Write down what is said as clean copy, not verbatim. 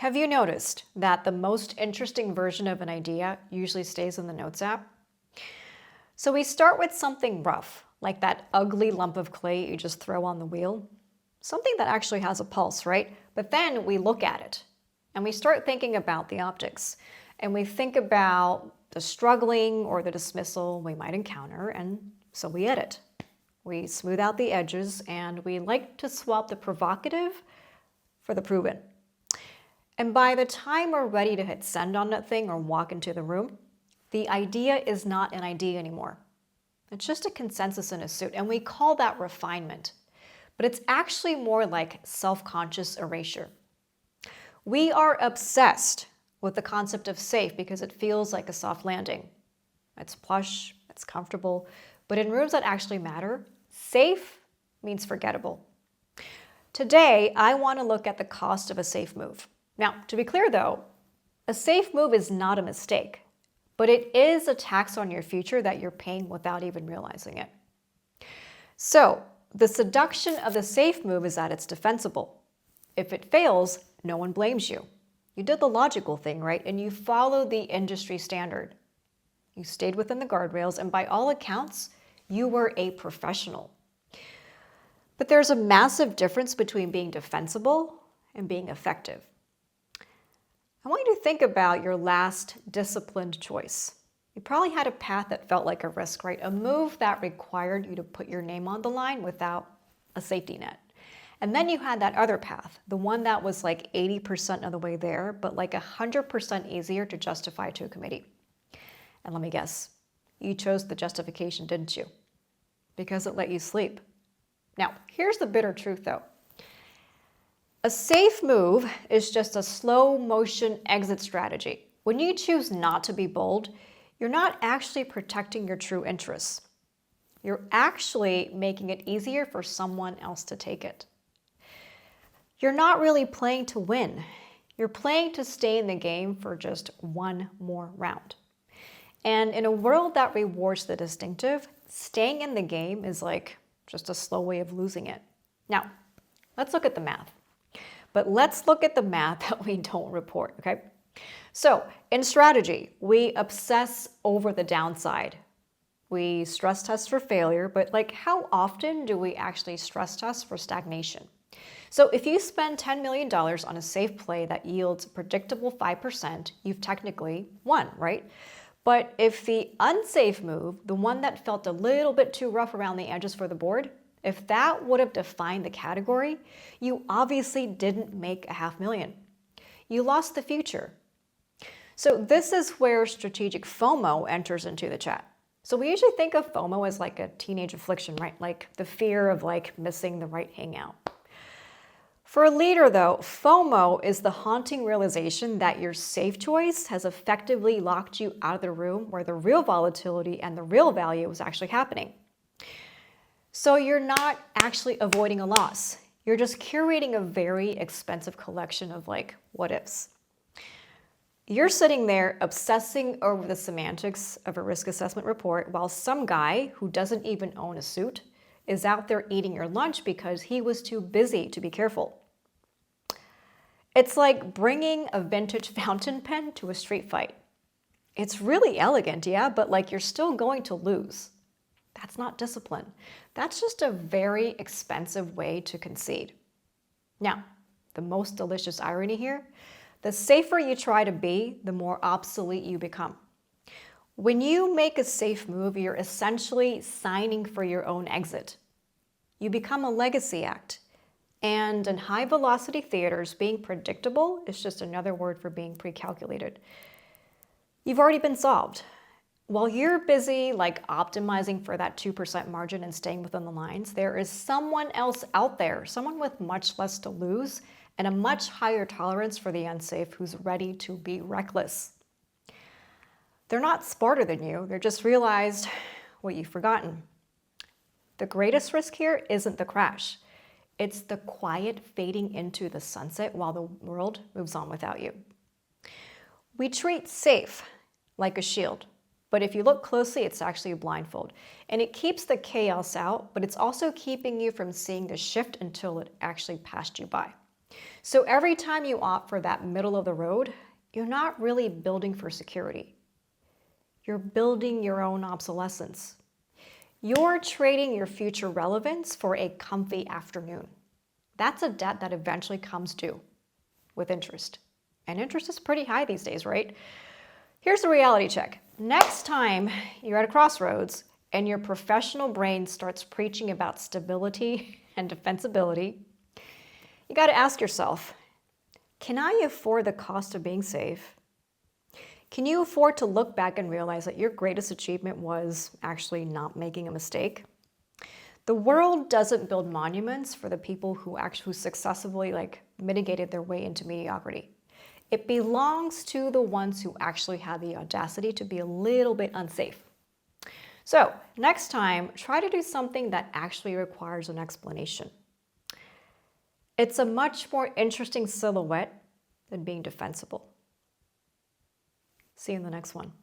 Have you noticed that the most interesting version of an idea usually stays in the Notes app? So we start with something rough, like that ugly lump of clay you just throw on the wheel. Something that actually has a pulse, right? But then we look at it and we start thinking about the optics. And we think about the struggling or the dismissal we might encounter, and so we edit. We smooth out the edges, and we like to swap the provocative for the proven. And by the time we're ready to hit send on that thing or walk into the room, the idea is not an idea anymore. It's just a consensus in a suit, and we call that refinement. But it's actually more like self-conscious erasure. We are obsessed with the concept of safe because it feels like a soft landing. It's plush, it's comfortable, but in rooms that actually matter, safe means forgettable. Today, I want to look at the cost of a safe move. Now, to be clear though, a safe move is not a mistake, but it is a tax on your future that you're paying without even realizing it. So, the seduction of the safe move is that it's defensible. If it fails, no one blames you. You did the logical thing, right? And you followed the industry standard. You stayed within the guardrails, and by all accounts, you were a professional. But there's a massive difference between being defensible and being effective. I want you to think about your last disciplined choice. You probably had a path that felt like a risk, right? A move that required you to put your name on the line without a safety net. And then you had that other path, the one that was like 80% of the way there, but like 100% easier to justify to a committee. And let me guess, you chose the justification, didn't you? Because it let you sleep. Now, here's the bitter truth though. A safe move is just a slow motion exit strategy. When you choose not to be bold, you're not actually protecting your true interests. You're actually making it easier for someone else to take it. You're not really playing to win. You're playing to stay in the game for just one more round. And in a world that rewards the distinctive, staying in the game is like just a slow way of losing it. Now, let's look at the math. But let's look at the math that we don't report, okay? So in strategy, we obsess over the downside. We stress test for failure, but like how often do we actually stress test for stagnation? So if you spend $10 million on a safe play that yields a predictable 5%, you've technically won, right? But if the unsafe move, the one that felt a little bit too rough around the edges for the board, if that would have defined the category, you obviously didn't make $500,000. You lost the future. So this is where strategic FOMO enters into the chat. So we usually think of FOMO as like a teenage affliction, right? Like the fear of like missing the right hangout. For a leader though, FOMO is the haunting realization that your safe choice has effectively locked you out of the room where the real volatility and the real value is actually happening. So you're not actually avoiding a loss. You're just curating a very expensive collection of like what ifs. You're sitting there obsessing over the semantics of a risk assessment report while some guy who doesn't even own a suit is out there eating your lunch because he was too busy to be careful. It's like bringing a vintage fountain pen to a street fight. It's really elegant, yeah, but like you're still going to lose. That's not discipline. That's just a very expensive way to concede. Now, the most delicious irony here, the safer you try to be, the more obsolete you become. When you make a safe move, you're essentially signing for your own exit. You become a legacy act. And in high velocity theaters, being predictable is just another word for being pre-calculated. You've already been solved. While you're busy like optimizing for that 2% margin and staying within the lines, there is someone else out there, someone with much less to lose and a much higher tolerance for the unsafe who's ready to be reckless. They're not smarter than you, they're just realized what you've forgotten. The greatest risk here isn't the crash. It's the quiet fading into the sunset while the world moves on without you. We treat safe like a shield. But if you look closely, it's actually a blindfold. And it keeps the chaos out, but it's also keeping you from seeing the shift until it actually passed you by. So every time you opt for that middle of the road, you're not really building for security. You're building your own obsolescence. You're trading your future relevance for a comfy afternoon. That's a debt that eventually comes due with interest. And interest is pretty high these days, right? Here's the reality check. Next time you're at a crossroads and your professional brain starts preaching about stability and defensibility, you got to ask yourself, can I afford the cost of being safe? Can you afford to look back and realize that your greatest achievement was actually not making a mistake? The world doesn't build monuments for the people who successfully mitigated their way into mediocrity. It belongs to the ones who actually had the audacity to be a little bit unsafe. So next time, try to do something that actually requires an explanation. It's a much more interesting silhouette than being defensible. See you in the next one.